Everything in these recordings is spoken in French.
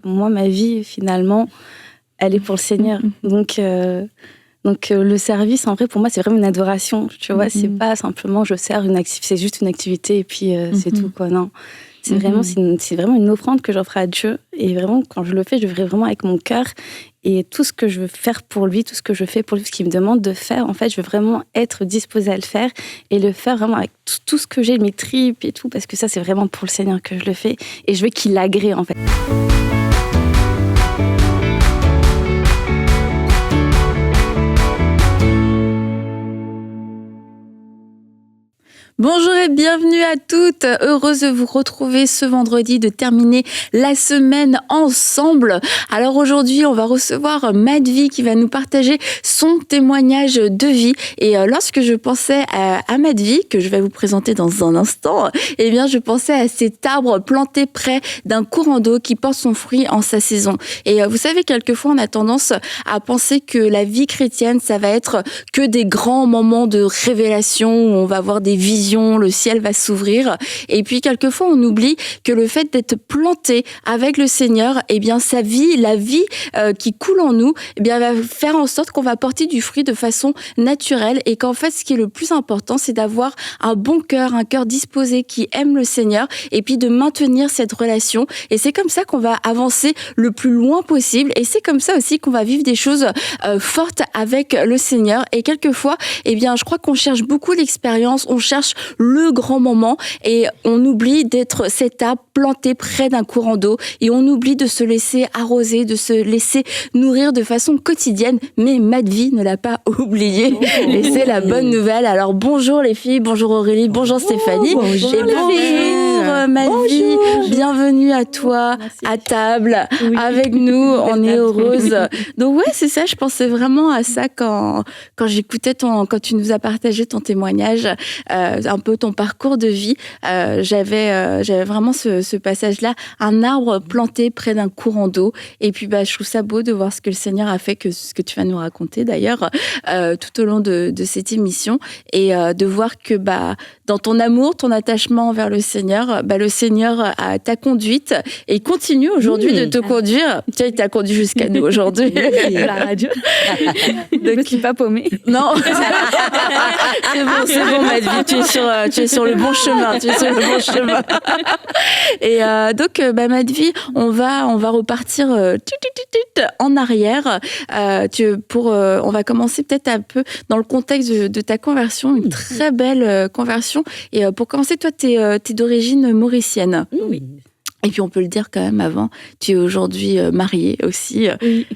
moi, ma vie, finalement, elle est pour le Seigneur. Donc, le service, en vrai, pour moi, c'est vraiment une adoration. Tu vois, c'est pas simplement je sers c'est juste une activité et puis c'est tout, quoi. Non. C'est vraiment une offrande que j'offre à Dieu. Et vraiment, quand je le fais, je le fais vraiment avec mon cœur. Et tout ce que je veux faire pour lui, tout ce que je fais pour lui, ce qu'il me demande de faire, en fait, je veux vraiment être disposée à le faire et le faire vraiment avec tout ce que j'ai, mes tripes et tout, parce que ça, c'est vraiment pour le Seigneur que je le fais. Et je veux qu'il l'agrée, en fait. Bonjour et bienvenue à toutes. Heureuse de vous retrouver ce vendredi, de terminer la semaine ensemble. Alors aujourd'hui, on va recevoir Madvi qui va nous partager son témoignage de vie. Et lorsque je pensais à Madvi, que je vais vous présenter dans un instant, eh bien, je pensais à cet arbre planté près d'un courant d'eau qui porte son fruit en sa saison. Et vous savez, quelquefois, on a tendance à penser que la vie chrétienne, ça va être que des grands moments de révélation où on va avoir des visions, le ciel va s'ouvrir. Et puis, quelquefois, on oublie que le fait d'être planté avec le Seigneur, eh bien, sa vie, la vie qui coule en nous, eh bien, va faire en sorte qu'on va porter du fruit de façon naturelle et qu'en fait, ce qui est le plus important, c'est d'avoir un bon cœur, un cœur disposé qui aime le Seigneur et puis de maintenir cette relation. Et c'est comme ça qu'on va avancer le plus loin possible et c'est comme ça aussi qu'on va vivre des choses fortes avec le Seigneur. Et quelquefois, eh bien, je crois qu'on cherche beaucoup l'expérience, on cherche le grand moment et on oublie d'être cet arbre planté près d'un courant d'eau et on oublie de se laisser arroser, de se laisser nourrir de façon quotidienne. Mais Madvi ne l'a pas oublié et c'est la bonne nouvelle. Alors bonjour les filles, bonjour Aurélie, bonjour Stéphanie. Bonjour et bonjour Madvi, bienvenue à toi, à table, avec nous, on est heureuse. Donc ouais, c'est ça, je pensais vraiment à ça quand j'écoutais quand tu nous as partagé ton témoignage, un peu ton parcours de vie. J'avais vraiment ce passage-là, un arbre planté près d'un courant d'eau. Et puis, je trouve ça beau de voir ce que le Seigneur a fait, ce que tu vas nous raconter d'ailleurs, tout au long de cette émission. Et de voir que dans ton amour, ton attachement envers le Seigneur t'a conduite et continue aujourd'hui de te conduire. Tiens, il t'a conduit jusqu'à nous aujourd'hui. La radio. Donc, je ne suis pas paumée. Non. C'est bon, Madvi, tu es sur le bon chemin. Et donc, Madvi, on va repartir en arrière. On va commencer peut-être un peu dans le contexte de ta conversion, une très belle conversion. Et pour commencer, toi, t'es d'origine mauricienne. Oui. Et puis on peut le dire quand même avant, tu es aujourd'hui mariée aussi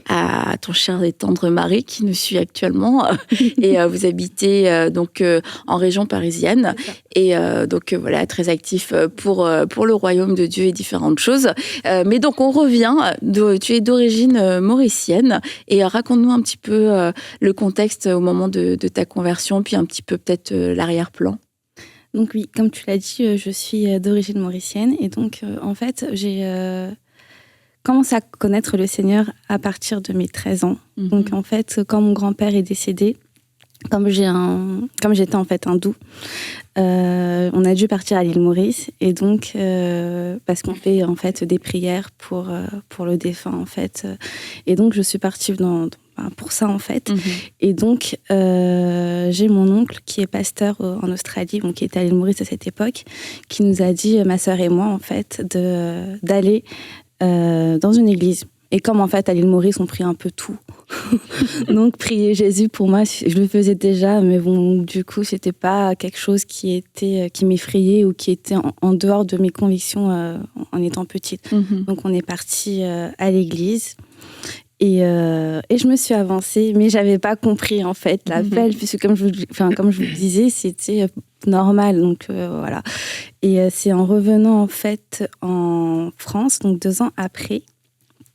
à ton cher et tendre mari qui nous suit actuellement et vous habitez donc en région parisienne et donc voilà, très actif pour le royaume de Dieu et différentes choses. Mais donc on revient, tu es d'origine mauricienne et raconte-nous un petit peu le contexte au moment de ta conversion, puis un petit peu peut-être l'arrière-plan. Donc oui, comme tu l'as dit, je suis d'origine mauricienne et donc en fait, j'ai commencé à connaître le Seigneur à partir de mes 13 ans. Donc en fait, quand mon grand-père est décédé, comme j'étais en fait hindoue, on a dû partir à l'île Maurice et donc parce qu'on fait en fait des prières pour le défunt en fait. Et donc je suis partie pour ça en fait. Et donc j'ai mon oncle qui est pasteur en Australie, donc qui était à l'île Maurice à cette époque, qui nous a dit, ma sœur et moi en fait, d'aller dans une église. Et comme en fait à l'île Maurice on prie un peu tout, donc prier Jésus pour moi je le faisais déjà, mais bon du coup c'était pas quelque chose qui m'effrayait ou qui était en dehors de mes convictions en étant petite. Donc on est parti à l'église. Et je me suis avancée, mais j'avais pas compris en fait l'appel, puisque comme je vous le disais, c'était normal. Donc voilà. Et c'est en revenant en fait en France, donc 2 ans après,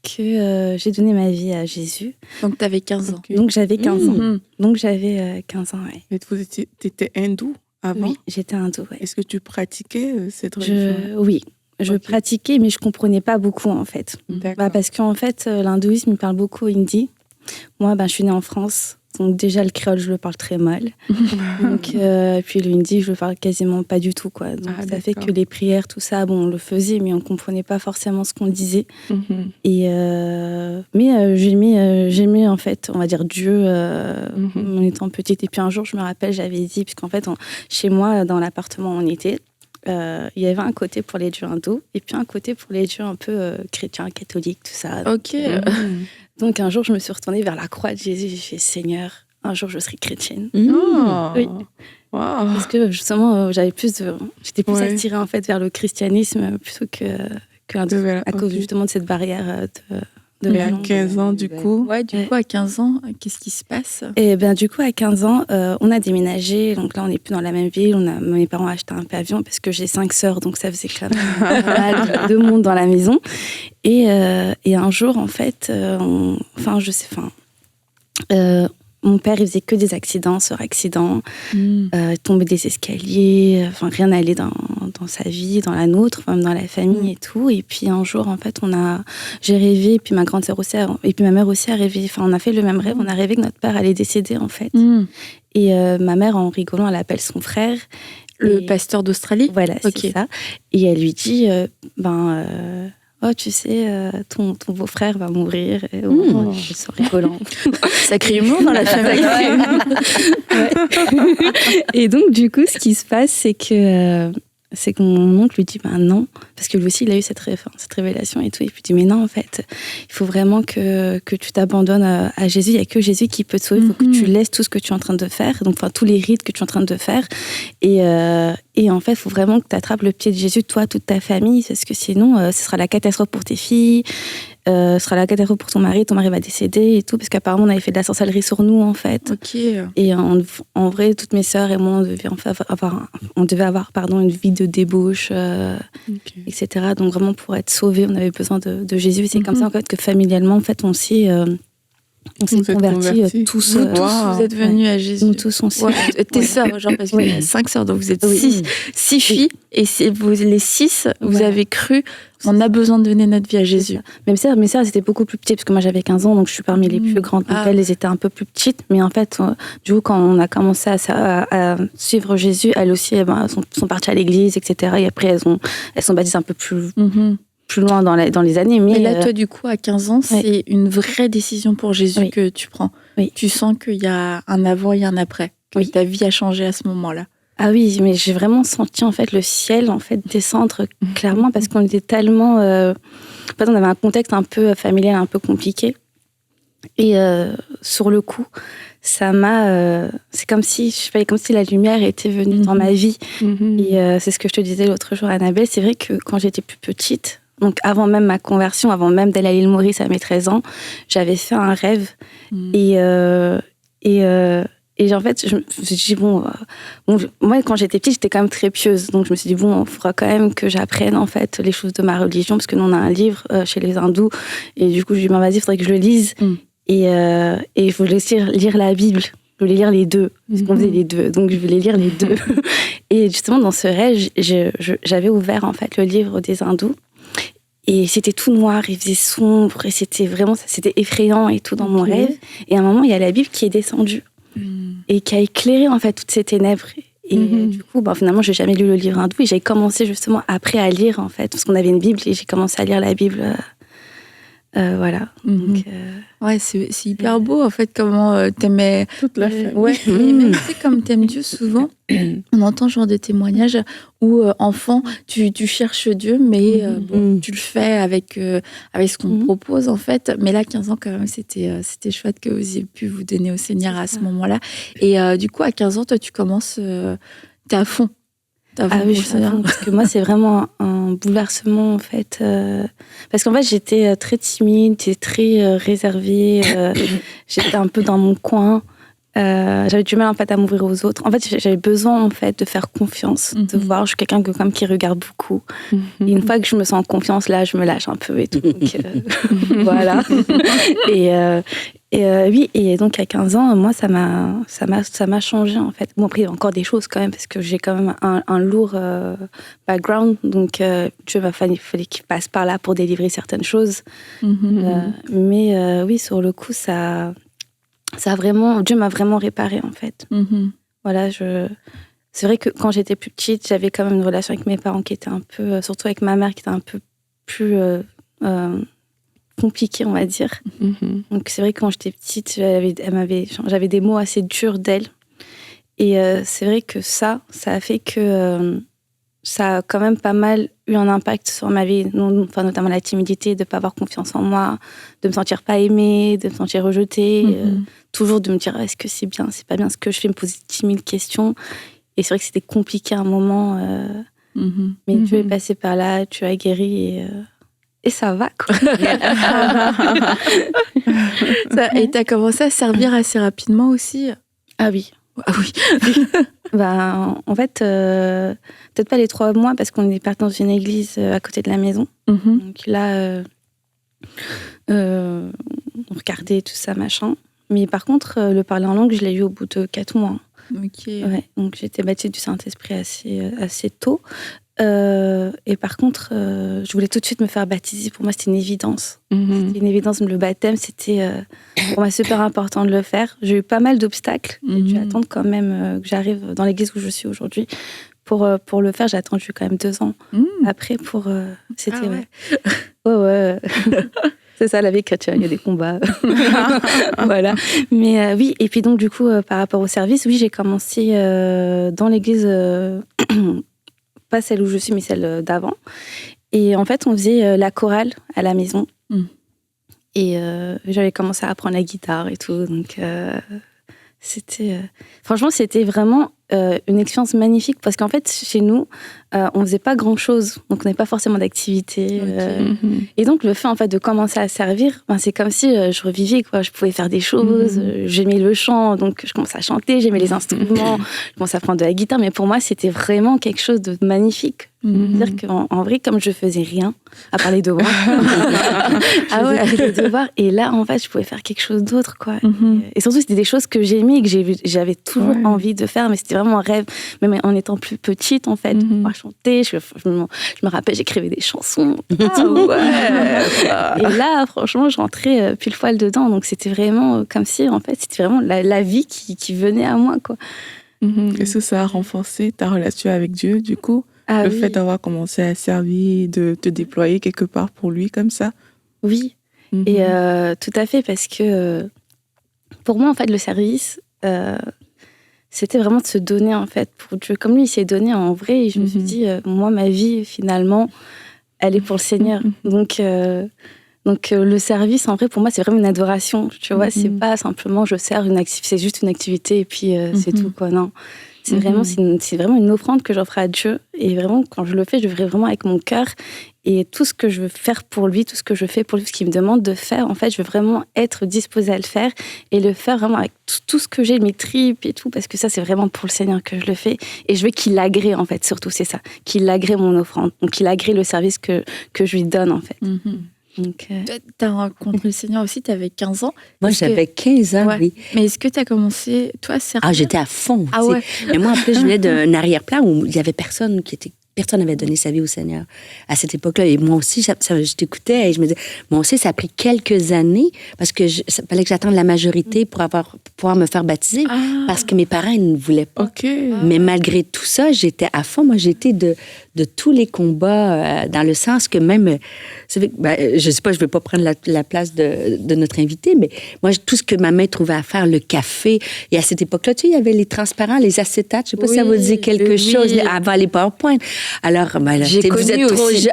que j'ai donné ma vie à Jésus. Donc tu avais 15 ans. Donc j'avais 15 ans. Donc j'avais 15 ans, oui. Mais tu étais hindoue avant? Oui, j'étais hindoue, oui. Est-ce que tu pratiquais cette religion? Oui. Je pratiquais, mais je comprenais pas beaucoup, en fait. Parce qu'en fait, l'hindouisme, il parle beaucoup hindi. Moi, je suis née en France. Donc déjà, le créole, je le parle très mal. Donc, puis le hindi, je le parle quasiment pas du tout, quoi. Donc ça fait que les prières, tout ça, bon, on le faisait, mais on comprenait pas forcément ce qu'on disait. Et mais j'aimais en fait, on va dire Dieu, en étant petite. Et puis un jour, je me rappelle, j'avais dit, puisqu'en fait, chez moi, dans l'appartement où on était, il y avait un côté pour les dieux hindous et puis un côté pour les dieux un peu chrétiens, catholiques, tout ça. Ok. Donc un jour, je me suis retournée vers la croix de Jésus. J'ai fait Seigneur, un jour, je serai chrétienne. Oui. Wow. Parce que justement, j'étais plus attirée en fait vers le christianisme plutôt que à cause justement de cette barrière de à 15 ans, du coup. Ouais, du coup, à 15 ans, qu'est-ce qui se passe? Et ben, du coup, à 15 ans, on a déménagé. Donc là, on n'est plus dans la même ville. Mes parents ont acheté un pavillon parce que j'ai 5 sœurs. Donc ça faisait quand même pas mal de monde dans la maison. Et un jour, en fait, mon père, il faisait que des accidents sur accident, tomber des escaliers, rien n'allait dans sa vie, dans la nôtre, même dans la famille et tout. Et puis un jour, en fait, j'ai rêvé, et puis ma grande sœur aussi, et puis ma mère aussi a rêvé. On a fait le même rêve. On a rêvé que notre père allait décéder, en fait. Et ma mère, en rigolant, elle appelle son frère. Le pasteur d'Australie. Voilà, c'est ça. Et elle lui dit, oh, tu sais, ton beau-frère va mourir. Je suis rigolant. Sacré humour dans la famille. Et donc, du coup, ce qui se passe, c'est que mon oncle lui dit non, parce que lui aussi, il a eu cette révélation et tout. Et puis il dit, mais non, en fait, il faut vraiment que tu t'abandonnes à Jésus. Il n'y a que Jésus qui peut te sauver. Il faut que tu laisses tout ce que tu es en train de faire, donc tous les rites que tu es en train de faire. Et en fait, il faut vraiment que tu attrapes le pied de Jésus, toi, toute ta famille, parce que sinon, ce sera la catastrophe pour tes filles. Ce sera la catastrophe pour ton mari va décéder et tout, parce qu'apparemment on avait fait de la sorcellerie sur nous, en fait. Et en vrai, toutes mes sœurs et moi, on devait avoir une vie de débauche, etc. Donc vraiment, pour être sauvés, on avait besoin de Jésus. Et c'est comme ça, en fait, que familialement, en fait, on s'est convertis tous. Vous êtes venus à Jésus. Nous tous, on s'est... Tes sœurs, parce qu'il y a 5 sœurs, donc vous êtes 6 filles, et vous, les 6, vous avez cru, on a besoin de donner notre vie à Jésus. Mes sœurs, elles étaient beaucoup plus petites, parce que moi j'avais 15 ans, donc je suis parmi les plus grandes. Donc elles étaient un peu plus petites, mais en fait, du coup, quand on a commencé à suivre Jésus, elles aussi, sont parties à l'église, etc. Et après, elles sont baptisées un peu plus loin dans les années. Mais là, toi, du coup, à 15 ans, c'est une vraie décision pour Jésus que tu prends. Tu sens qu'il y a un avant et un après, que ta vie a changé à ce moment-là. Ah oui, mais j'ai vraiment senti en fait le ciel descendre clairement, parce qu'on était tellement... on avait un contexte un peu familial, un peu compliqué. Et sur le coup, ça m'a... c'est comme si la lumière était venue dans ma vie. Et c'est ce que je te disais l'autre jour, Annabelle. C'est vrai que quand j'étais plus petite, donc avant même ma conversion, avant même d'aller à l'île Maurice à mes 13 ans, j'avais fait un rêve. Et en fait, je me suis dit, moi, quand j'étais petite, j'étais quand même très pieuse. Donc, je me suis dit, il faudra quand même que j'apprenne, en fait, les choses de ma religion, parce que nous, on a un livre chez les hindous. Et du coup, je lui ai dit, vas-y, il faudrait que je le lise. Et il faut aussi lire la Bible. Je voulais lire les deux, parce qu'on faisait les deux. Donc, je voulais lire les deux. Et justement, dans ce rêve, j'avais ouvert, en fait, le livre des hindous. Et c'était tout noir, il faisait sombre, et c'était effrayant et tout dans mon rêve. Et à un moment, il y a la Bible qui est descendue. Et qui a éclairé en fait toutes ces ténèbres. Et du coup, finalement, j'ai jamais lu le livre hindou, et j'ai commencé justement après à lire, en fait, parce qu'on avait une Bible, et j'ai commencé à lire la Bible. Voilà. Donc, ouais, c'est hyper beau, en fait, comment t'aimais... Toute la famille. Ouais, et même, tu sais, comme t'aimes Dieu, souvent, on entend ce genre de témoignages où, enfant, tu cherches Dieu, mais tu le fais avec ce qu'on te propose, en fait. Mais là, 15 ans, quand même, c'était chouette que vous ayez pu vous donner au Seigneur à ce moment-là. Et du coup, à 15 ans, toi, tu commences... t'es à fond. Ah oui, je suis à fond, parce que moi, c'est vraiment un bouleversement, en fait. Parce qu'en fait, j'étais très timide, j'étais très réservée. J'étais un peu dans mon coin. J'avais du mal, en fait, à m'ouvrir aux autres. En fait, j'avais besoin, en fait, de faire confiance, de voir. Je suis quelqu'un qui regarde beaucoup. Et une fois que je me sens en confiance, là, je me lâche un peu et tout. Donc, voilà. Oui, et donc à 15 ans, moi, ça m'a changé, en fait. Bon, après, il y a encore des choses quand même, parce que j'ai quand même un lourd background. Donc, Dieu fallait qu'il passe par là pour délivrer certaines choses. Mais oui, sur le coup, ça Dieu m'a vraiment réparée, en fait. Voilà, c'est vrai que quand j'étais plus petite, j'avais quand même une relation avec mes parents qui était un peu, surtout avec ma mère, qui était un peu plus compliquée, on va dire. Donc c'est vrai que quand j'étais petite, j'avais des mots assez durs d'elle. Et c'est vrai que ça a fait que ça a quand même pas mal eu un impact sur ma vie, notamment la timidité, de ne pas avoir confiance en moi, de me sentir pas aimée, de me sentir rejetée, toujours de me dire est-ce que c'est bien, c'est pas bien ce que je fais, me poser 10 000 questions. Et c'est vrai que c'était compliqué à un moment, mais Dieu est passé par là, tu as guéri et ça va, quoi. Et tu as commencé à servir assez rapidement aussi? Ah oui. Ah oui. En fait, peut-être pas les 3 mois parce qu'on est parti dans une église à côté de la maison. Donc là, on regardait tout ça, machin. Mais par contre, le parler en langue, je l'ai eu au bout de 4 mois. Ok. Ouais, donc j'ai été baptisée du Saint-Esprit assez tôt. Et par contre, je voulais tout de suite me faire baptiser. Pour moi, c'était une évidence. C'était une évidence. Le baptême, c'était pour moi super important de le faire. J'ai eu pas mal d'obstacles. J'ai dû attendre quand même que j'arrive dans l'église où je suis aujourd'hui. Pour le faire, j'ai attendu quand même 2 ans. Après, c'était... Ouais. C'est ça, la vie chrétienne, il y a des combats. Voilà. Mais oui, et puis donc, du coup, par rapport au service, oui, j'ai commencé dans l'église... pas celle où je suis, mais celle d'avant. Et en fait, on faisait la chorale à la maison. Et j'avais commencé à apprendre la guitare et tout. Donc, franchement, c'était vraiment une expérience magnifique parce qu'en fait, chez nous, on faisait pas grand-chose. Donc, on n'avait pas forcément d'activité. Et donc, le fait, en fait, de commencer à servir, c'est comme si je revivais, quoi. Je pouvais faire des choses. J'aimais le chant, donc je commençais à chanter. J'aimais les instruments. Je commençais à prendre de la guitare. Mais pour moi, c'était vraiment quelque chose de magnifique. C'est-à-dire qu'en vrai, comme je faisais rien, à part les devoirs, les devoirs, et là, en fait, je pouvais faire quelque chose d'autre, quoi. Et surtout, c'était des choses que j'aimais et que j'avais toujours envie de faire, mais c'était vraiment un rêve, même en étant plus petite, en fait, de pouvoir chanter. Je me rappelle, j'écrivais des chansons. Et là, franchement, je rentrais pile poil dedans, donc c'était vraiment comme si, en fait, c'était vraiment la vie qui venait à moi, quoi. Est-ce que ça a renforcé ta relation avec Dieu, du coup? Le fait d'avoir commencé à servir, de te déployer quelque part pour lui comme ça? Oui, et tout à fait, parce que pour moi, en fait, le service, c'était vraiment de se donner, en fait, pour Dieu. Comme lui, il s'est donné en vrai, et je me suis dit, moi, ma vie, finalement, elle est pour le Seigneur. Donc, le service, en vrai, pour moi, c'est vraiment une adoration. Tu vois, c'est pas simplement je sers c'est juste une activité et puis c'est tout, quoi. Non. C'est vraiment une offrande que j'offre à Dieu. Et vraiment, quand je le fais, je le fais vraiment avec mon cœur. Et tout ce que je veux faire pour lui, tout ce que je fais pour lui, ce qu'il me demande de faire, en fait, je veux vraiment être disposée à le faire et le faire vraiment avec tout ce que j'ai, mes tripes et tout, parce que ça, c'est vraiment pour le Seigneur que je le fais. Et je veux qu'il agrée, en fait, surtout, c'est ça. Qu'il agrée mon offrande. Donc, qu'il agrée le service que je lui donne, en fait. Donc, tu as rencontré le Seigneur aussi, tu avais 15 ans. Moi, j'avais 15 ans, oui. Mais est-ce que tu as commencé, toi, à servir? J'étais à fond. Ah ouais. Mais moi, en plus, je venais d'un arrière-plan où il n'y avait personne Personne n'avait donné sa vie au Seigneur à cette époque-là. Et moi aussi, je t'écoutais et je me disais, moi aussi, ça a pris quelques années parce que fallait que j'attende la majorité pour pouvoir me faire baptiser parce que mes parents ils ne voulaient pas. Mais malgré tout ça, j'étais à fond. Moi, j'étais de tous les combats dans le sens que même, je sais pas, je ne vais pas prendre la place de notre invité, mais moi, tout ce que ma mère trouvait à faire, le café, et à cette époque-là, tu sais, il y avait les transparents, les acétates, je ne sais pas si ça vous dit quelque chose, avant les PowerPoint. Alors, j'ai connu vous êtes trop aussi.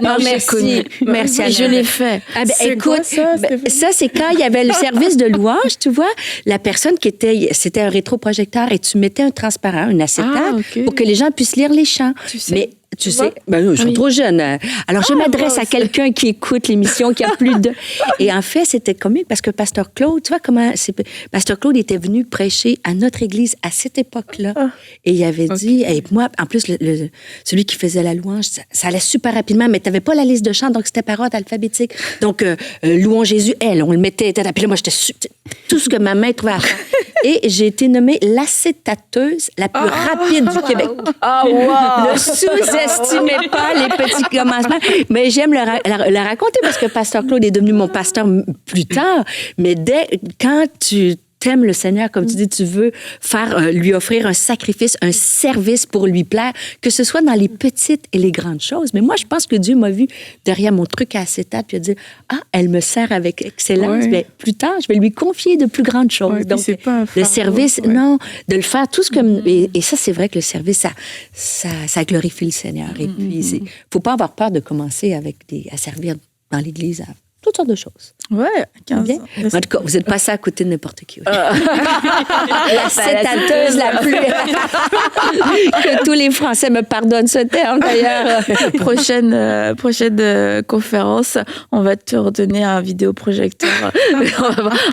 Merci. Je l'ai fait. Écoute, ça, c'est quand il y avait le service de louange, tu vois, la personne c'était un rétroprojecteur et tu mettais un transparent, une acétate, pour que les gens puissent lire les chants. Tu sais. Mais tu sais, ils sont trop jeunes. Alors, je m'adresse à quelqu'un qui écoute l'émission, qui a plus de... Et en fait, c'était comique parce que Pasteur Claude, tu vois comment... Pasteur Claude était venu prêcher à notre église à cette époque-là. Et il avait dit... Et moi, en plus, celui qui faisait la louange, ça allait super rapidement, mais tu n'avais pas la liste de chants, donc c'était par ordre alphabétique. Donc, louons Jésus, on le mettait... Puis là, moi, j'étais... Tout ce que ma main trouvait à faire. Et j'ai été nommée l'acétateuse la plus rapide du Québec. Ne sous-estimez pas les petits commencements. Mais j'aime la raconter parce que Pasteur Claude est devenu mon pasteur plus tard. Mais quand tu t'aimes le Seigneur, comme tu dis, tu veux lui offrir un sacrifice, un service pour lui plaire, que ce soit dans les petites et les grandes choses. Mais moi, je pense que Dieu m'a vu derrière mon truc à acétate, puis a dit, elle me sert avec excellence. Bien, plus tard, je vais lui confier de plus grandes choses. Donc, c'est pas un fardeau, le service, non, de le faire tout ce que... Et ça, c'est vrai que le service, ça glorifie le Seigneur. Et puis, il ne faut pas avoir peur de commencer à servir dans l'Église à toutes sortes de choses. Ouais, 15 ans. En tout cas, vous n'êtes passé à côté de n'importe qui. La sétateuse la plus... que tous les Français me pardonnent ce terme, d'ailleurs. Prochaine conférence, on va te redonner un vidéoprojecteur.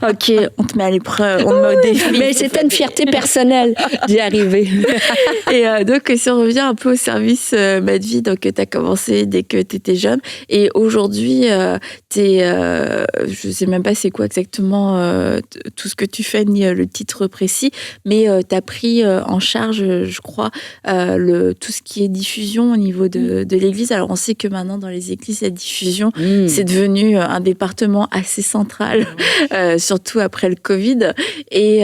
OK, on te met à l'épreuve, on te met au défi. Mais c'était une fierté personnelle d'y arriver. Et donc, si on revient un peu au service Madvi, donc tu as commencé dès que tu étais jeune. Et aujourd'hui, je ne sais même pas c'est quoi exactement tout ce que tu fais, ni le titre précis, mais tu as pris en charge, je crois, tout ce qui est diffusion au niveau de l'Église. Alors, on sait que maintenant, dans les églises, la diffusion, c'est devenu un département assez central, surtout après le Covid. Et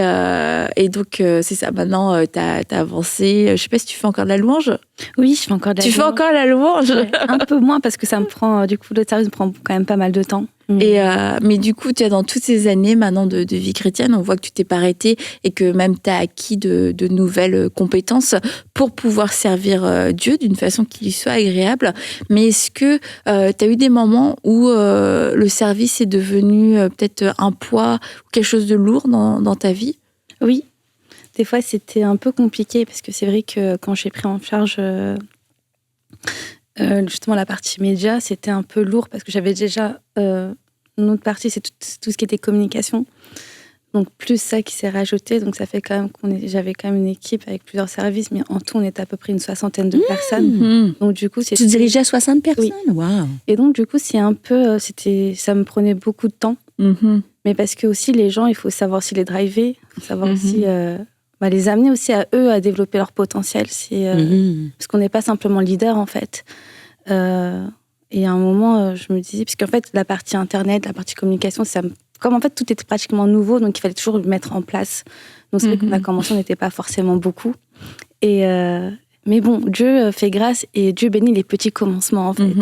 donc, c'est ça. Maintenant, tu as avancé. Je ne sais pas si tu fais encore de la louange. Oui, je fais encore de la louange. Tu fais encore la louange? Ouais, un peu moins, parce que ça me prend, du coup, le service me prend quand même pas mal de temps. Mais du coup, dans toutes ces années maintenant de vie chrétienne, on voit que tu t'es pas arrêtée et que même tu as acquis de nouvelles compétences pour pouvoir servir Dieu d'une façon qui lui soit agréable. Mais est-ce que tu as eu des moments où le service est devenu peut-être un poids ou quelque chose de lourd dans ta vie? Oui, des fois c'était un peu compliqué parce que c'est vrai que quand j'ai pris en charge justement la partie média, c'était un peu lourd parce que j'avais déjà une autre partie, c'est tout ce qui était communication. Donc plus ça qui s'est rajouté, donc ça fait quand même j'avais quand même une équipe avec plusieurs services, mais en tout on était à peu près une 60aine de personnes. Donc du coup, tu dirigeais 60 personnes. Oui. Wow. Et donc du coup c'est un peu, ça me prenait beaucoup de temps. Mais parce que aussi les gens, il faut savoir aussi les driver, il faut savoir aussi les amener aussi à eux à développer leur potentiel. Parce qu'on n'est pas simplement leader en fait. Et à un moment, je me disais, parce qu'en fait la partie internet, la partie communication, comme en fait tout était pratiquement nouveau, donc il fallait toujours le mettre en place. Donc c'est vrai qu'on a commencé, on n'était pas forcément beaucoup. Mais bon, Dieu fait grâce et Dieu bénit les petits commencements en fait.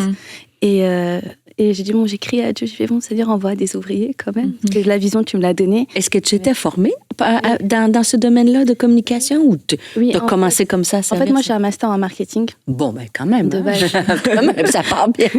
Et j'ai dit, j'ai crié à Dieu, je fais, c'est-à-dire envoie des ouvriers quand même, parce que la vision, tu me l'as donnée. Est-ce que tu étais formée dans ce domaine-là de communication ou tu as commencé comme ça? En fait, moi, j'ai un master en marketing. Bon, ben quand même. De base. Quand même, ça part bien.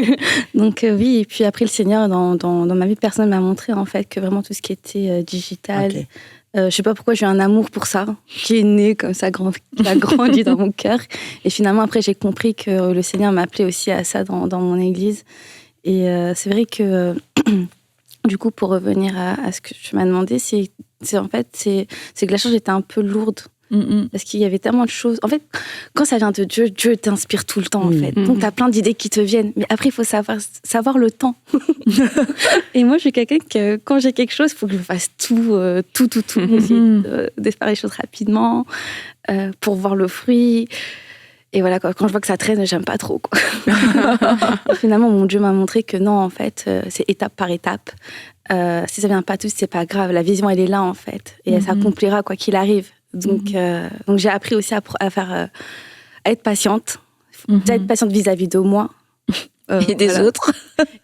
Donc oui, et puis après, le Seigneur, dans ma vie personnelle, m'a montré en fait que vraiment tout ce qui était digital... Okay. Je sais pas pourquoi j'ai un amour pour ça, qui est né comme ça, qui a grandi dans mon cœur. Et finalement, après, j'ai compris que le Seigneur m'appelait aussi à ça dans mon église. Et c'est vrai que, du coup, pour revenir à ce que tu m'as demandé, c'est que la charge était un peu lourde. Parce qu'il y avait tellement de choses. En fait, quand ça vient de Dieu, Dieu t'inspire tout le temps, en fait. Donc, tu as plein d'idées qui te viennent. Mais après, il faut savoir le temps. Et moi, je suis quelqu'un que, quand j'ai quelque chose, il faut que je fasse tout. Essayer de faire les choses rapidement pour voir le fruit. Et voilà, quand je vois que ça traîne, j'aime pas trop. Quoi. Et finalement, mon Dieu m'a montré que non, en fait, c'est étape par étape. Si ça vient pas tous, c'est pas grave. La vision, elle est là, en fait. Et elle s'accomplira quoi qu'il arrive. Donc j'ai appris aussi à être patiente. Déjà être patiente vis-à-vis de moi. Et des autres.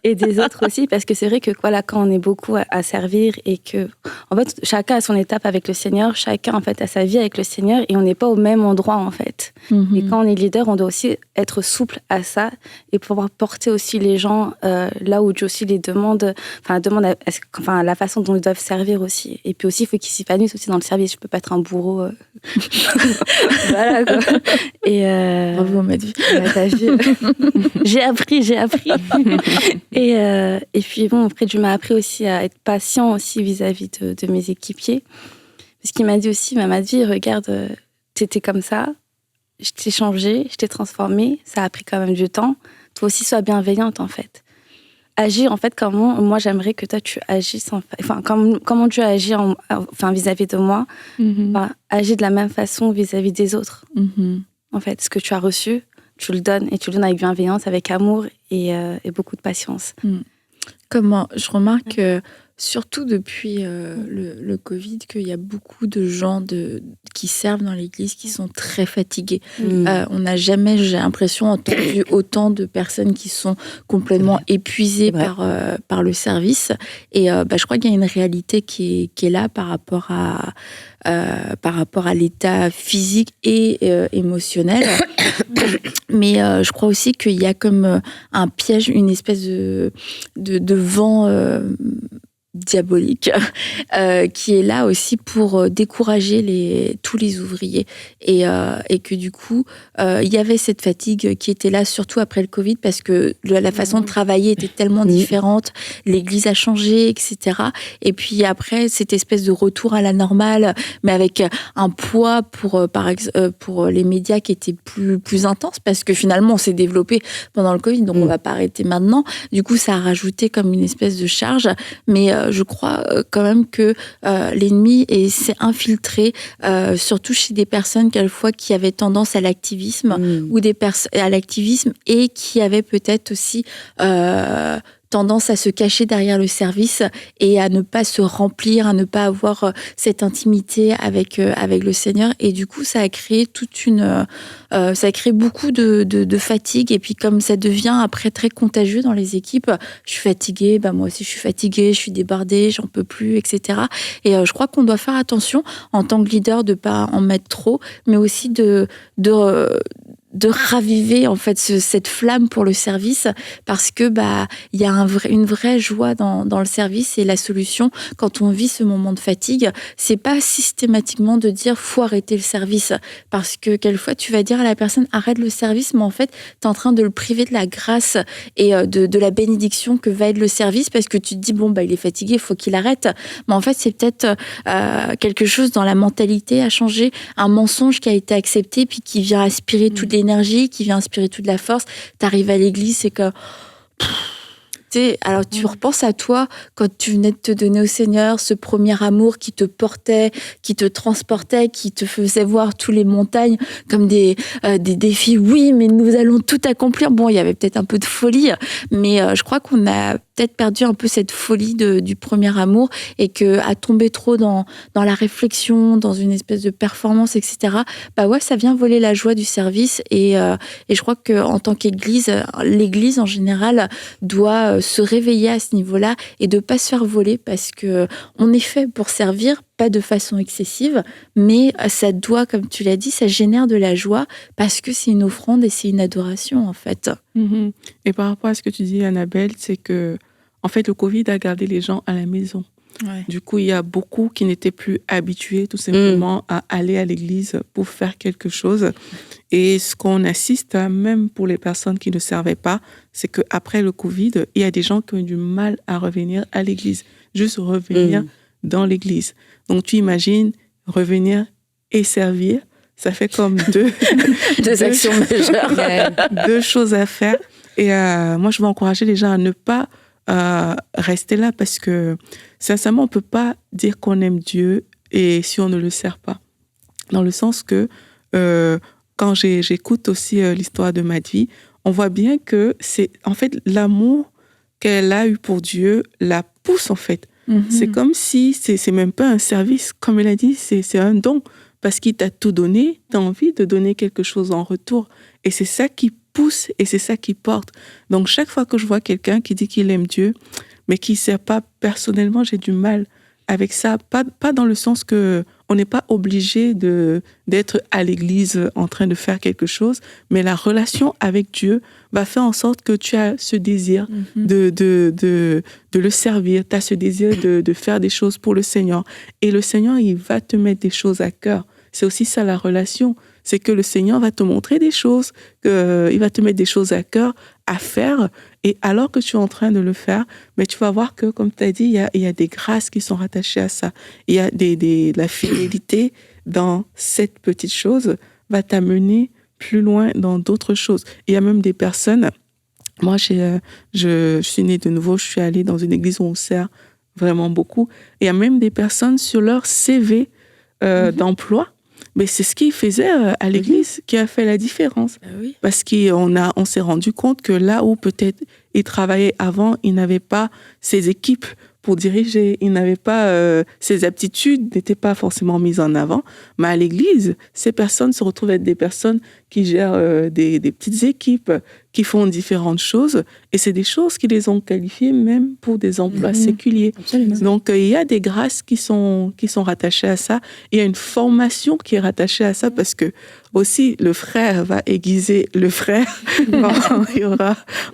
Et des autres aussi, parce que c'est vrai que quand on est beaucoup à servir et que, en fait, chacun a son étape avec le Seigneur, chacun, en fait, a sa vie avec le Seigneur et on n'est pas au même endroit, en fait. Et quand on est leader, on doit aussi être souple à ça et pouvoir porter aussi les gens là où Dieu aussi les demande, à la façon dont ils doivent servir aussi. Et puis aussi, il faut qu'ils s'épanouissent aussi dans le service. Je peux pas être un bourreau. Voilà, quoi. Et bravo, Madvi. T'as vu. J'ai appris. Et puis bon, après Dieu m'a appris aussi à être patient aussi vis-à-vis de mes équipiers. Parce qu'il m'a dit aussi, m'a dit, regarde, t'étais comme ça, je t'ai changé, je t'ai transformée, ça a pris quand même du temps. Toi aussi, sois bienveillante en fait. Agir en fait comment moi j'aimerais que toi tu agisses, comment Dieu agit vis-à-vis de moi, agis de la même façon vis-à-vis des autres. En fait, ce que tu as reçu, tu le donnes et tu le donnes avec bienveillance, avec amour et beaucoup de patience. Comment je remarque que surtout depuis le Covid, qu'il y a beaucoup de gens qui servent dans l'église qui sont très fatigués. On n'a jamais, j'ai l'impression, entendu autant de personnes qui sont complètement épuisées par le service. Et je crois qu'il y a une réalité qui est là par rapport à l'état physique et émotionnel. Mais je crois aussi qu'il y a comme un piège, une espèce de vent diabolique qui est là aussi pour décourager tous les ouvriers et que du coup il y avait cette fatigue qui était là surtout après le Covid parce que la façon de travailler était tellement différente, l'église a changé, etc. Et puis après cette espèce de retour à la normale mais avec un poids pour les médias qui était plus intense parce que finalement on s'est développé pendant le Covid donc on va pas arrêter maintenant. Du coup ça a rajouté comme une espèce de charge mais je crois quand même que l'ennemi s'est infiltré, surtout chez des personnes quelquefois qui avaient tendance à l'activisme ou à l'activisme et qui avaient peut-être aussi tendance à se cacher derrière le service et à ne pas se remplir, à ne pas avoir cette intimité avec le Seigneur. Et du coup, ça a créé ça a créé beaucoup de fatigue. Et puis, comme ça devient après très contagieux dans les équipes, je suis fatiguée, moi aussi je suis fatiguée, je suis débordée, j'en peux plus, etc. Et je crois qu'on doit faire attention en tant que leader de pas en mettre trop, mais aussi de raviver en fait cette flamme pour le service parce que il y a une vraie joie dans le service et la solution quand on vit ce moment de fatigue c'est pas systématiquement de dire faut arrêter le service parce que quelquefois tu vas dire à la personne arrête le service mais en fait t'es en train de le priver de la grâce et de la bénédiction que va être le service parce que tu te dis il est fatigué, faut qu'il arrête mais en fait c'est peut-être quelque chose dans la mentalité à changer, un mensonge qui a été accepté puis qui vient aspirer toute l'énergie, qui vient inspirer toute la force. T'arrives à l'église, c'est que... Alors tu repenses à toi quand tu venais de te donner au Seigneur, ce premier amour qui te portait, qui te transportait, qui te faisait voir toutes les montagnes comme des défis. Oui, mais nous allons tout accomplir. Bon, il y avait peut-être un peu de folie, mais je crois qu'on a peut-être perdu un peu cette folie du premier amour et que à tomber trop dans la réflexion, dans une espèce de performance, etc. Ça vient voler la joie du service et je crois que en tant qu'Église, l'Église en général doit se réveiller à ce niveau-là et de pas se faire voler parce que on est fait pour servir, pas de façon excessive, mais ça doit, comme tu l'as dit, ça génère de la joie parce que c'est une offrande et c'est une adoration en fait. Et par rapport à ce que tu dis, Annabelle, c'est que en fait le Covid a gardé les gens à la maison. Ouais. Du coup, il y a beaucoup qui n'étaient plus habitués tout simplement à aller à l'église pour faire quelque chose. Et ce qu'on assiste, même pour les personnes qui ne servaient pas, c'est qu'après le Covid, il y a des gens qui ont eu du mal à revenir à l'église, juste revenir dans l'église. Donc, tu imagines revenir et servir, ça fait comme deux actions majeures. Deux choses à faire. Et moi, je veux encourager les gens à ne pas rester là parce que sincèrement on peut pas dire qu'on aime Dieu et si on ne le sert pas, dans le sens que quand j'écoute aussi l'histoire de Madvi, on voit bien que c'est en fait l'amour qu'elle a eu pour Dieu la pousse en fait. C'est comme si c'est même pas un service, comme elle a dit, c'est un don parce qu'il t'a tout donné, t'as envie de donner quelque chose en retour et c'est ça qui pousse et c'est ça qui porte. Donc, chaque fois que je vois quelqu'un qui dit qu'il aime Dieu, mais qui ne sert pas personnellement, j'ai du mal avec ça. Pas dans le sens que on n'est pas obligé d'être à l'église en train de faire quelque chose, mais la relation avec Dieu va faire en sorte que tu as ce désir de le servir, tu as ce désir de faire des choses pour le Seigneur. Et le Seigneur, il va te mettre des choses à cœur. C'est aussi ça la relation. C'est que le Seigneur va te montrer des choses, il va te mettre des choses à cœur, à faire. Et alors que tu es en train de le faire, mais tu vas voir que, comme tu as dit, il y a des grâces qui sont rattachées à ça. Il y a la fidélité dans cette petite chose va t'amener plus loin dans d'autres choses. Il y a même des personnes, moi je suis née de nouveau, je suis allée dans une église où on sert vraiment beaucoup. Il y a même des personnes sur leur CV d'emploi, mais c'est ce qu'ils faisaient à l'église qui a fait la différence. Oui. Parce qu'on s'est rendu compte que là où peut-être ils travaillaient avant, ils n'avaient pas ces équipes pour diriger. Il n'avait pas, ses aptitudes n'étaient pas forcément mises en avant. Mais à l'église, ces personnes se retrouvent être des personnes qui gèrent des petites équipes, qui font différentes choses. Et c'est des choses qui les ont qualifiées même pour des emplois séculiers. Absolument. Donc, il y a des grâces qui sont rattachées à ça. Il y a une formation qui est rattachée à ça parce que aussi, le frère va aiguiser le frère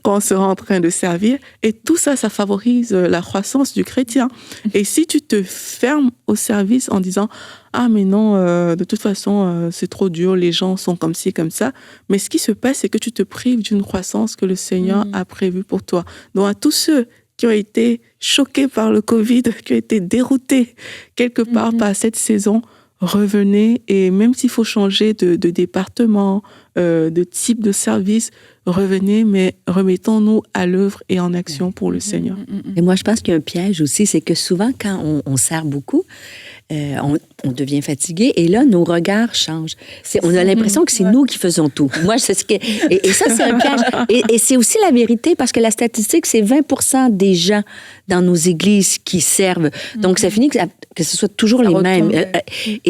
quand on sera en train de servir. Et tout ça, ça favorise la croissance du chrétien. Et si tu te fermes au service en disant « Ah, mais non, de toute façon, c'est trop dur, les gens sont comme ci, comme ça. » Mais ce qui se passe, c'est que tu te prives d'une croissance que le Seigneur a prévue pour toi. Donc, à tous ceux qui ont été choqués par le Covid, qui ont été déroutés quelque part par cette saison, revenez, et même s'il faut changer de département, de type de service, revenez, mais remettons-nous à l'œuvre et en action pour le Seigneur. Et moi, je pense qu'il y a un piège aussi, c'est que souvent, quand on sert beaucoup, on devient fatigué et là, nos regards changent. On a l'impression que c'est nous qui faisons tout. Moi, c'est ce que... Et ça, c'est un piège. Et c'est aussi la vérité parce que la statistique, c'est 20% des gens dans nos églises qui servent. Donc, ça finit que ce soit toujours les mêmes.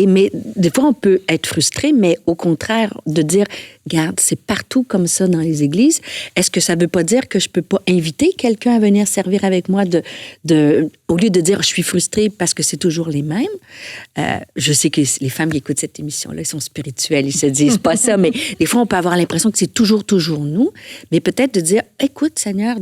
Mais des fois, on peut être frustré, mais au contraire, de dire, regarde, c'est partout comme ça dans les églises. Est-ce que ça ne veut pas dire que je ne peux pas inviter quelqu'un à venir servir avec moi au lieu de dire, je suis frustrée parce que c'est toujours les mêmes? Je sais que les femmes qui écoutent cette émission-là, elles sont spirituelles, ils se disent pas ça, mais des fois, on peut avoir l'impression que c'est toujours nous. Mais peut-être de dire, écoute, Seigneur,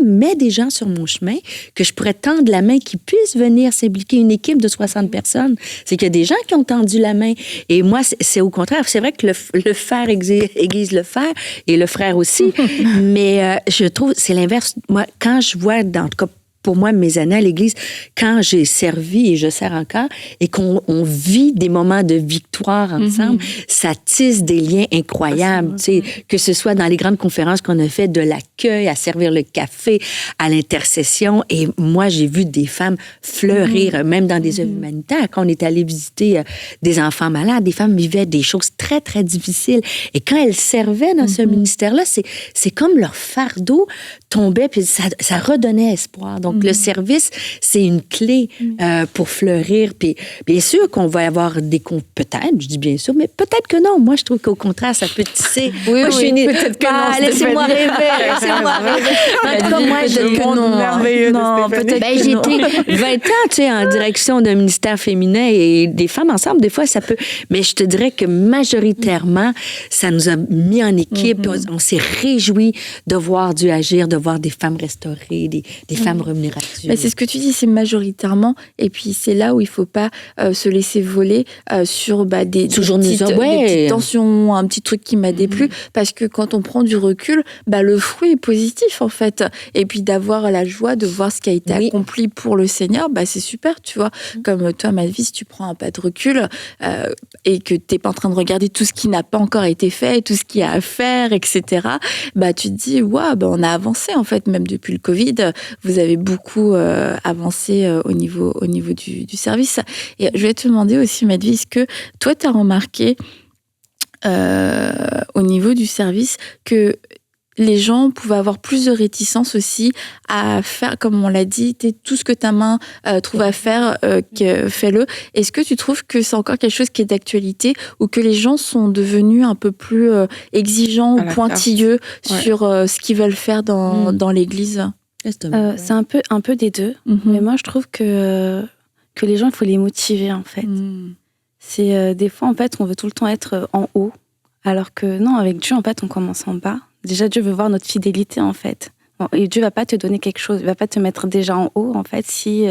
mets des gens sur mon chemin que je pourrais tendre la main, qui puissent venir s'impliquer. Une équipe de 60 personnes, c'est qu'il y a des gens qui ont tendu la main. Et moi, c'est au contraire. C'est vrai que le fer aiguise le fer et le frère aussi. Mais je trouve, c'est l'inverse. Moi, quand je vois, en tout cas, pour moi, mes années à l'Église, quand j'ai servi et je sers encore, et qu'on vit des moments de victoire ensemble, ça tisse des liens incroyables. Tu sais, que ce soit dans les grandes conférences qu'on a fait, de l'accueil, à servir le café, à l'intercession. Et moi, j'ai vu des femmes fleurir, même dans des œuvres humanitaires. Quand on est allé visiter des enfants malades, des femmes vivaient des choses très, très difficiles. Et quand elles servaient dans ce ministère-là, c'est comme leur fardeau tombait, puis ça redonnait espoir. Donc, le service, c'est une clé pour fleurir. Puis, bien sûr qu'on va avoir des comptes, peut-être, je dis bien sûr, mais peut-être que non. Moi, je trouve qu'au contraire, ça peut tisser. Oui, peut-être que non. Laissez-moi rêver. En tout cas, moi, peut-être que non. Non, peut-être que j'ai été 20 ans, tu sais, en direction d'un ministère féminin et des femmes ensemble, des fois, ça peut... Mais je te dirais que majoritairement, ça nous a mis en équipe. On s'est réjouis de voir Dieu agir, de voir des femmes restaurées, des femmes remunérer. Mais c'est ce que tu dis, c'est majoritairement, et puis c'est là où il ne faut pas se laisser voler sur des petites tensions, un petit truc qui m'a déplu, parce que quand on prend du recul, le fruit est positif en fait, et puis d'avoir la joie de voir ce qui a été accompli pour le Seigneur, c'est super, tu vois, comme toi, ma vie, si tu prends un pas de recul et que tu n'es pas en train de regarder tout ce qui n'a pas encore été fait, tout ce qu'il y a à faire, etc., tu te dis, on a avancé en fait, même depuis le Covid, vous avez beaucoup avancé au niveau du service. Et je vais te demander aussi, Madvi, est-ce que toi, tu as remarqué au niveau du service que les gens pouvaient avoir plus de réticence aussi à faire, comme on l'a dit, tout ce que ta main trouve à faire, fais-le. Est-ce que tu trouves que c'est encore quelque chose qui est d'actualité ou que les gens sont devenus un peu plus exigeants ou pointilleux sur ce qu'ils veulent faire dans l'Église? C'est un peu des deux, mais moi je trouve que les gens, il faut les motiver en fait. C'est des fois en fait on veut tout le temps être en haut, alors que non, avec Dieu en fait on commence en bas. Déjà Dieu veut voir notre fidélité en fait. Et Dieu va pas te donner quelque chose, il va pas te mettre déjà en haut en fait si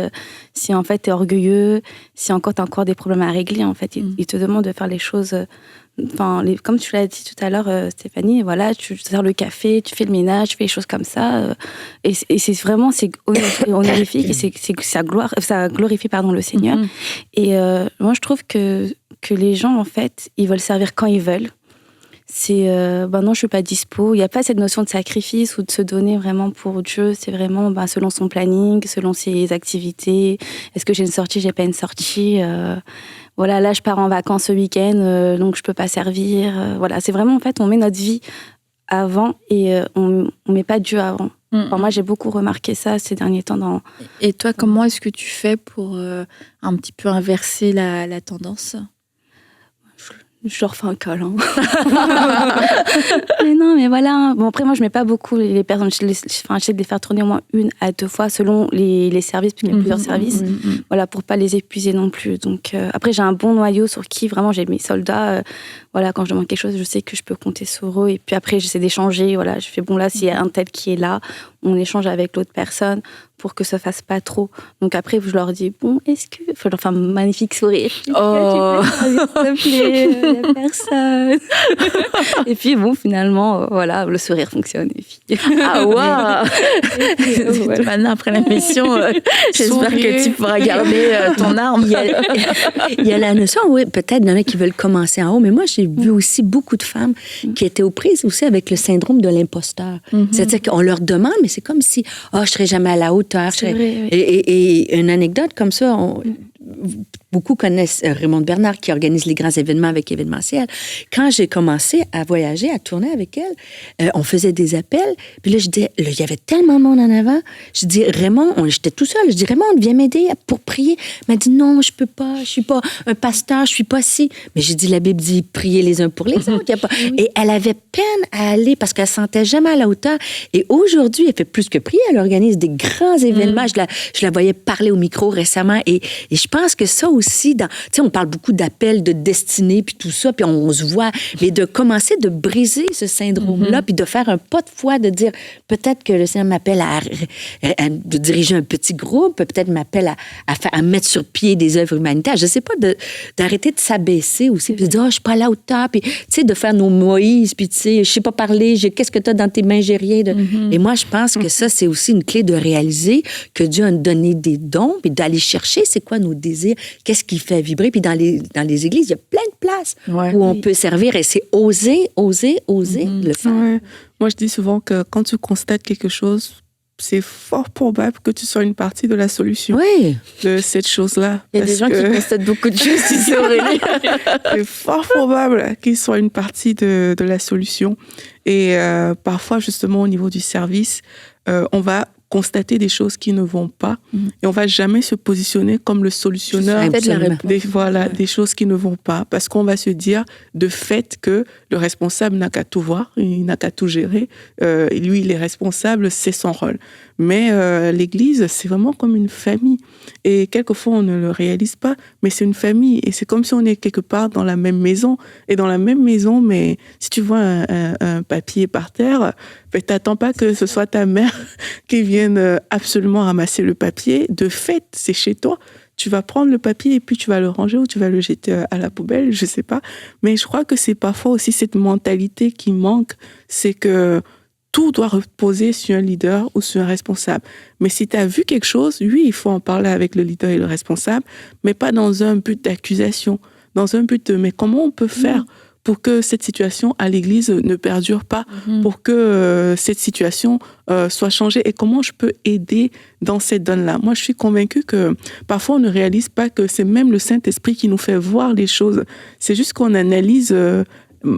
en fait t'es orgueilleux, si encore t'as encore des problèmes à régler en fait. Il te demande de faire les choses. Comme tu l'as dit tout à l'heure, Stéphanie, voilà, tu sers le café, tu fais le ménage, tu fais les choses comme ça, et c'est vraiment honorifique et ça glorifie le Seigneur. Et moi je trouve que les gens en fait ils veulent servir quand ils veulent. C'est non, je suis pas dispo. Il n'y a pas cette notion de sacrifice ou de se donner vraiment pour Dieu. C'est vraiment selon son planning, selon ses activités. Est-ce que j'ai une sortie, j'ai pas une sortie. Voilà, là je pars en vacances ce week-end, donc je peux pas servir. Voilà, c'est vraiment en fait on met notre vie avant et on met pas Dieu avant. Enfin, moi, j'ai beaucoup remarqué ça ces derniers temps. Et toi, comment est-ce que tu fais pour un petit peu inverser la tendance ? Je leur fais un câlin. Mais non, mais voilà. Bon, après, moi, je mets pas beaucoup les personnes. J'essaie de les faire tourner au moins 1 à 2 fois selon les services, puis il y a plusieurs services. Voilà, pour pas les épuiser non plus. Donc, après, j'ai un bon noyau sur qui vraiment j'ai mes soldats. Voilà, quand je demande quelque chose, je sais que je peux compter sur eux. Et puis après, j'essaie d'échanger. Voilà, je fais bon, là, s'il y a un tel qui est là, on échange avec l'autre personne pour que ça fasse pas trop. Donc après, je leur dis, bon, est-ce que... Enfin, magnifique sourire. Oh, s'il te plaît, il n'y a personne. Et puis bon, finalement, voilà, le sourire fonctionne. Et puis... Ah, waouh. Voilà. Maintenant, après la mission, j'espère que tu pourras garder ton arme. Il y a la notion, oui, peut-être, il y en a qui veulent commencer en haut, mais moi, j'ai vu aussi beaucoup de femmes qui étaient aux prises aussi avec le syndrome de l'imposteur. C'est-à-dire qu'on leur demande, mais c'est comme si, je serai jamais à la hauteur. C'est vrai, oui. Et une anecdote comme ça, beaucoup connaissent Raymonde Bernard qui organise les grands événements avec Événementiel. Quand j'ai commencé à voyager, à tourner avec elle, on faisait des appels. Puis là, je disais, il y avait tellement de monde en avant. Je dis, Raymond, j'étais tout seul. Je dis, Raymond, viens m'aider pour prier. Elle m'a dit, non, je peux pas. Je suis pas un pasteur. Je suis pas si. Mais j'ai dit, la Bible dit, priez les uns pour les autres. Y a pas... Et elle avait peine à aller parce qu'elle se sentait jamais à la hauteur. Et aujourd'hui, elle fait plus que prier. Elle organise des grands événements. Je la voyais parler au micro récemment. Et je pense que ça aussi, tu sais, on parle beaucoup d'appels de destinée, puis tout ça, puis on se voit, mais de commencer de briser ce syndrome-là, puis de faire un pas de foi, de dire, peut-être que le Seigneur m'appelle à de diriger un petit groupe, peut-être m'appelle à mettre sur pied des œuvres humanitaires. Je sais pas, d'arrêter de s'abaisser aussi, puis de dire, je suis pas à la hauteur, puis, tu sais, de faire nos Moïse, puis, tu sais, je sais pas parler, qu'est-ce que tu as dans tes mains, j'ai rien. Et moi, je pense que ça, c'est aussi une clé de réaliser que Dieu a donné des dons, puis d'aller chercher, c'est quoi nos désirs, qu'est-ce qui fait vibrer. Puis dans les églises, il y a plein de places où on peut servir et c'est oser le faire. Ouais. Moi, je dis souvent que quand tu constates quelque chose, c'est fort probable que tu sois une partie de la solution de cette chose-là. Il y a des gens qui constatent beaucoup de choses, tu sais, Aurélie. C'est fort probable qu'ils soient une partie de la solution. Et parfois, justement, au niveau du service, on va constater des choses qui ne vont pas et on va jamais se positionner comme le solutionneur des choses qui ne vont pas, parce qu'on va se dire de fait que le responsable n'a qu'à tout voir, il n'a qu'à tout gérer, lui il est responsable, c'est son rôle. Mais l'Église, c'est vraiment comme une famille. Et quelquefois, on ne le réalise pas, mais c'est une famille. Et c'est comme si on est quelque part dans la même maison. Et dans la même maison, mais si tu vois un papier par terre, ben, t'attends pas que ce soit ta mère qui vienne absolument ramasser le papier. De fait, c'est chez toi. Tu vas prendre le papier et puis tu vas le ranger ou tu vas le jeter à la poubelle, je sais pas. Mais je crois que c'est parfois aussi cette mentalité qui manque. C'est que tout doit reposer sur un leader ou sur un responsable. Mais si tu as vu quelque chose, oui, il faut en parler avec le leader et le responsable, mais pas dans un but d'accusation, dans un but de « mais comment on peut faire pour que cette situation à l'Église ne perdure pas, pour que cette situation soit changée et comment je peux aider dans cette donne-là ». Moi, je suis convaincue que parfois on ne réalise pas que c'est même le Saint-Esprit qui nous fait voir les choses. C'est juste qu'on analyse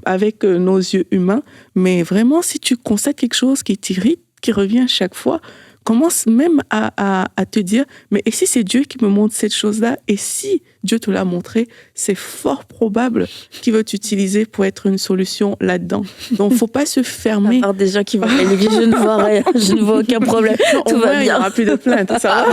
avec nos yeux humains, mais vraiment, si tu constates quelque chose qui t'irrite, qui revient chaque fois, commence même à te dire, mais et si c'est Dieu qui me montre cette chose-là, et si Dieu te l'a montré, c'est fort probable qu'il veut t'utiliser pour être une solution là-dedans. Donc, il ne faut pas se fermer. À part des gens qui vont à l'église, je ne vois rien, je ne vois aucun problème, tout va bien. Il n'y aura plus de plaintes, ça va.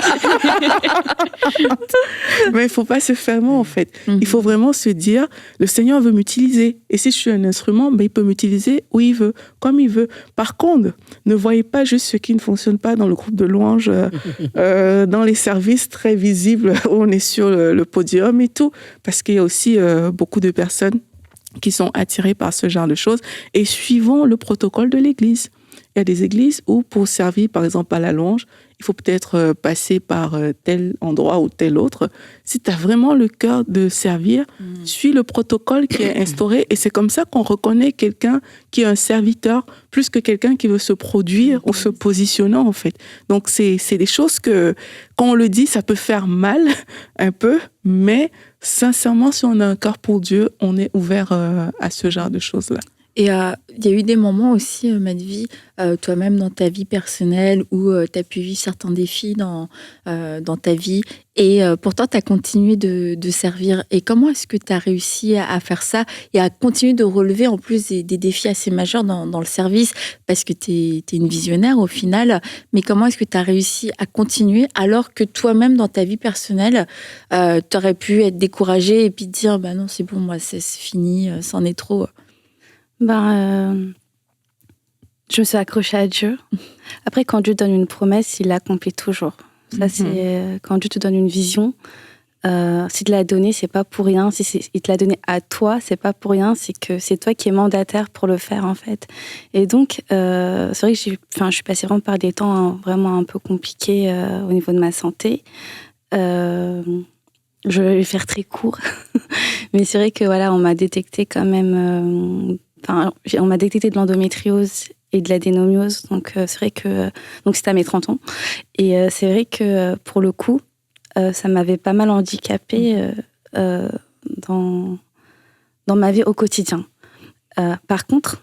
Mais il ne faut pas se fermer, en fait. Il faut vraiment se dire, le Seigneur veut m'utiliser. Et si je suis un instrument, ben, il peut m'utiliser où il veut, comme il veut. Par contre, ne voyez pas juste ce qui ne fonctionne pas dans le groupe de louanges, dans les services très visibles où on est sur le podium et tout, parce qu'il y a aussi beaucoup de personnes qui sont attirées par ce genre de choses et suivant le protocole de l'Église. Il y a des églises où pour servir par exemple à la louange, il faut peut-être passer par tel endroit ou tel autre. Si tu as vraiment le cœur de servir, suis le protocole qui est instauré et c'est comme ça qu'on reconnaît quelqu'un qui est un serviteur plus que quelqu'un qui veut se produire ou se positionner en fait. Donc c'est des choses que quand on le dit, ça peut faire mal un peu, mais sincèrement, si on a un cœur pour Dieu, on est ouvert à ce genre de choses-là. Et il y a eu des moments aussi, Madvi, toi-même dans ta vie personnelle, où tu as pu vivre certains défis dans ta vie, et pourtant tu as continué de servir. Et comment est-ce que tu as réussi à faire ça et à continuer de relever en plus des défis assez majeurs dans le service, parce que tu es une visionnaire au final, mais comment est-ce que tu as réussi à continuer alors que toi-même dans ta vie personnelle, tu aurais pu être découragée et puis te dire bah non, c'est bon, moi c'est fini, c'en est trop. Je me suis accrochée à Dieu. Après, quand Dieu donne une promesse, il l'accomplit toujours. Ça, c'est quand Dieu te donne une vision. S'il te l'a donné, c'est pas pour rien. Si il te l'a donné à toi, c'est pas pour rien. C'est que c'est toi qui es mandataire pour le faire, en fait. Et donc, c'est vrai que je suis passée vraiment par des temps vraiment un peu compliqués au niveau de ma santé. Je vais faire très court. Mais c'est vrai que voilà, on m'a détecté quand même... on m'a détecté de l'endométriose et de l'adénomiose. Donc, c'est vrai que... Donc, c'était à mes 30 ans. Et c'est vrai que, pour le coup, ça m'avait pas mal handicapée dans ma vie au quotidien. Par contre,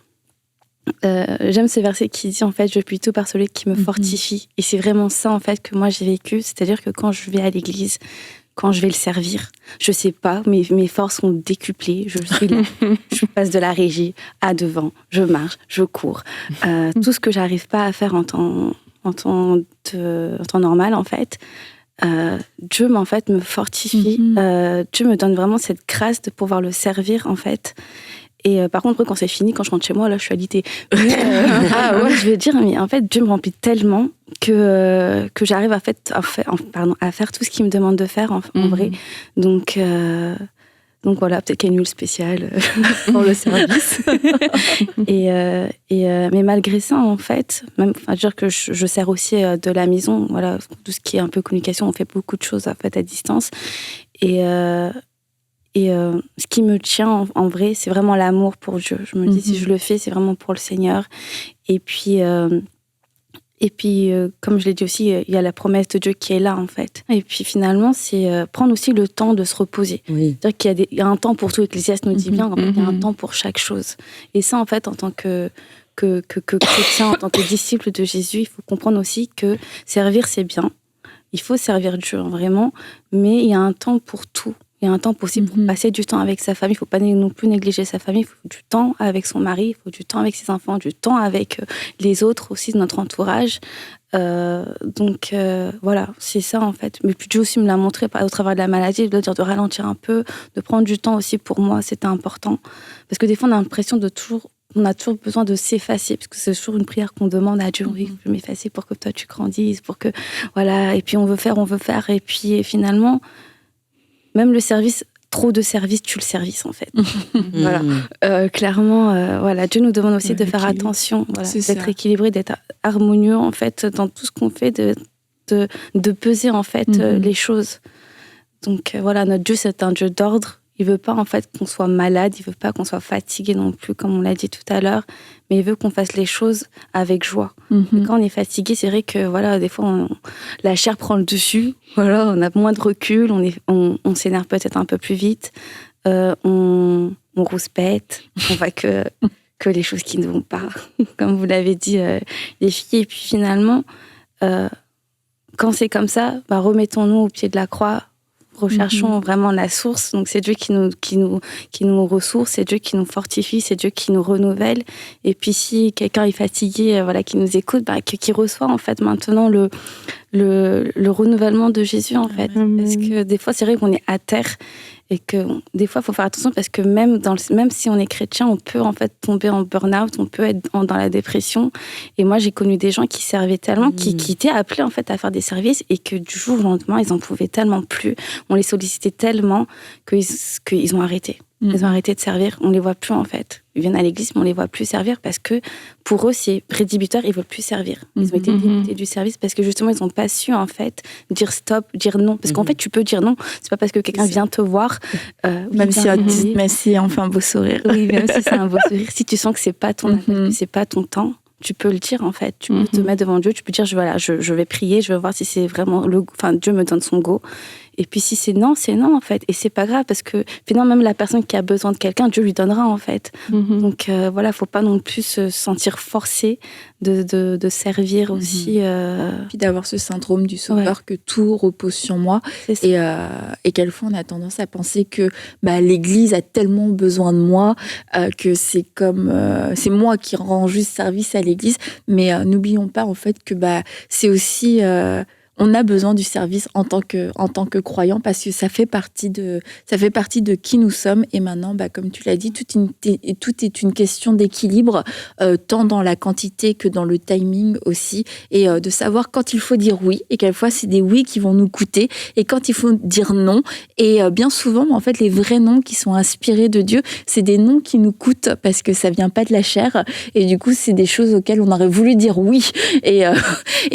j'aime ce verset qui dit, en fait, je puis tout par celui qui me fortifie. Et c'est vraiment ça, en fait, que moi, j'ai vécu. C'est-à-dire que quand je vais à l'église, quand je vais le servir, je sais pas, mes forces sont décuplées. Je suis là, je passe de la régie à devant, je marche, je cours. Tout ce que j'arrive pas à faire en temps normal, en fait, Dieu, en fait, me fortifie. Dieu me donne vraiment cette grâce de pouvoir le servir, en fait. Et par contre, quand c'est fini, quand je rentre chez moi, là, je suis alitée. Je veux dire, mais en fait, Dieu me remplit tellement que j'arrive à faire tout ce qu'il me demande de faire, en vrai. Donc voilà, peut-être qu'il y a une huile spéciale pour le service. Mais malgré ça, en fait, même, dire que je sers aussi de la maison, voilà, tout ce qui est un peu communication, on fait beaucoup de choses en fait, à distance. Et ce qui me tient, en vrai, c'est vraiment l'amour pour Dieu. Je me dis, si je le fais, c'est vraiment pour le Seigneur. Et puis, comme je l'ai dit aussi, il y a la promesse de Dieu qui est là, en fait. Et puis, finalement, c'est prendre aussi le temps de se reposer. Oui. C'est-à-dire qu'il y a un temps pour tout. Ecclésiaste nous dit bien, en fait, il y a un temps pour chaque chose. Et ça, en fait, en tant que chrétien, en tant que disciple de Jésus, il faut comprendre aussi que servir, c'est bien. Il faut servir Dieu, vraiment. Mais il y a un temps pour tout. Il y a un temps possible pour passer du temps avec sa famille. Il ne faut pas non plus négliger sa famille. Il faut du temps avec son mari, il faut du temps avec ses enfants, du temps avec les autres aussi de notre entourage. Voilà, c'est ça en fait. Mais puis Dieu aussi me l'a montré au travers de la maladie, de dire de ralentir un peu, de prendre du temps aussi pour moi, c'était important. Parce que des fois, on a l'impression on a toujours besoin de s'effacer, parce que c'est toujours une prière qu'on demande à Dieu. Oui, je vais m'effacer pour que toi tu grandisses, pour que voilà. Et puis on veut faire, et puis finalement. Même le service, trop de service, tue le service, en fait. Voilà. Clairement, voilà, Dieu nous demande aussi de faire attention, voilà, d'être équilibré, d'être harmonieux, en fait, dans tout ce qu'on fait, de peser, en fait, les choses. Donc, voilà, notre Dieu, c'est un Dieu d'ordre. Il veut pas, en fait, qu'on soit malade. Il veut pas qu'on soit fatigué non plus, comme on l'a dit tout à l'heure. Mais il veut qu'on fasse les choses avec joie. Et quand on est fatigué, c'est vrai que, voilà, des fois, la chair prend le dessus. Voilà, on a moins de recul. On s'énerve peut-être un peu plus vite. On rouspète. On voit que les choses qui ne vont pas. Comme vous l'avez dit, les filles. Et puis, finalement, quand c'est comme ça, remettons-nous au pied de la croix. Recherchons vraiment la source. Donc, c'est Dieu qui nous ressource, c'est Dieu qui nous fortifie, c'est Dieu qui nous renouvelle. Et puis, si quelqu'un est fatigué, voilà, qui nous écoute, qui reçoit, en fait, maintenant le renouvellement de Jésus, en fait. Parce que des fois, c'est vrai qu'on est à terre et que des fois, il faut faire attention parce que même si on est chrétien, on peut, en fait, tomber en burn-out, on peut être dans la dépression. Et moi, j'ai connu des gens qui servaient tellement, qui étaient appelés, en fait, à faire des services et que du jour au lendemain, ils en pouvaient tellement plus. On les sollicitait tellement qu'ils ont arrêté. Ils ont arrêté de servir. On les voit plus, en fait. Ils viennent à l'église, mais on les voit plus servir parce que pour eux, c'est rédhibitoire. Ils veulent plus servir. Ils ont été dégoûtés du service parce que justement, ils n'ont pas su, en fait, dire stop, dire non. Parce qu'en fait, tu peux dire non. C'est pas parce que quelqu'un vient te voir. Même si on fait un beau sourire. Oui, même si c'est un beau sourire. Si tu sens que c'est pas ton appel, que c'est pas ton temps, tu peux le dire, en fait. Tu peux te mettre devant Dieu. Tu peux dire, je vais prier, je vais voir si c'est vraiment Dieu me donne son go. Et puis si c'est non en fait. Et c'est pas grave parce que finalement même la personne qui a besoin de quelqu'un, Dieu lui donnera en fait. Donc voilà, faut pas non plus se sentir forcé de servir aussi. Puis d'avoir ce syndrome du sauveur que tout repose sur moi. Et quelquefois on a tendance à penser que l'Église a tellement besoin de moi que c'est comme c'est moi qui rends juste service à l'Église. Mais n'oublions pas en fait que c'est aussi on a besoin du service en tant que croyant parce que ça fait partie de qui nous sommes. Et maintenant, comme tu l'as dit, tout est une question d'équilibre, tant dans la quantité que dans le timing aussi, et de savoir quand il faut dire oui, et quelquefois c'est des oui qui vont nous coûter, et quand il faut dire non. Et bien souvent, en fait, les vrais noms qui sont inspirés de Dieu, c'est des noms qui nous coûtent parce que ça vient pas de la chair, et du coup, c'est des choses auxquelles on aurait voulu dire oui, et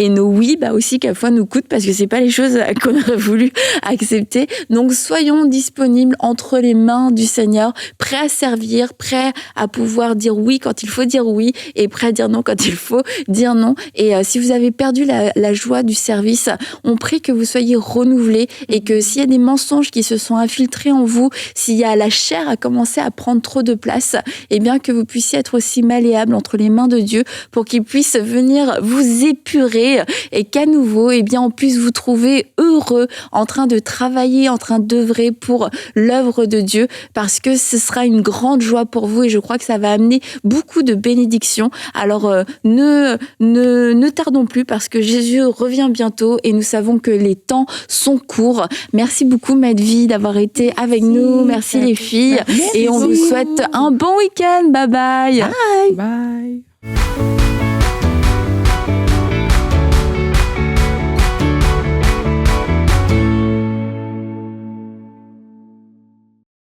nos oui, aussi quelquefois nous coûtent parce que c'est pas les choses qu'on aurait voulu accepter. Donc soyons disponibles entre les mains du Seigneur, prêts à servir, prêts à pouvoir dire oui quand il faut dire oui, et prêts à dire non quand il faut dire non. Et si vous avez perdu la joie du service, on prie que vous soyez renouvelés, et que s'il y a des mensonges qui se sont infiltrés en vous, s'il y a la chair à commencer à prendre trop de place, et bien que vous puissiez être aussi malléable entre les mains de Dieu pour qu'il puisse venir vous épurer, et qu'à nouveau, on puisse vous trouver heureux, en train de travailler, en train d'œuvrer pour l'œuvre de Dieu, parce que ce sera une grande joie pour vous, et je crois que ça va amener beaucoup de bénédictions. Alors ne tardons plus, parce que Jésus revient bientôt, et nous savons que les temps sont courts. Merci beaucoup Madvi d'avoir été avec nous. Merci les filles. Merci. Et on vous souhaite un bon week-end. Bye bye. Bye. Bye.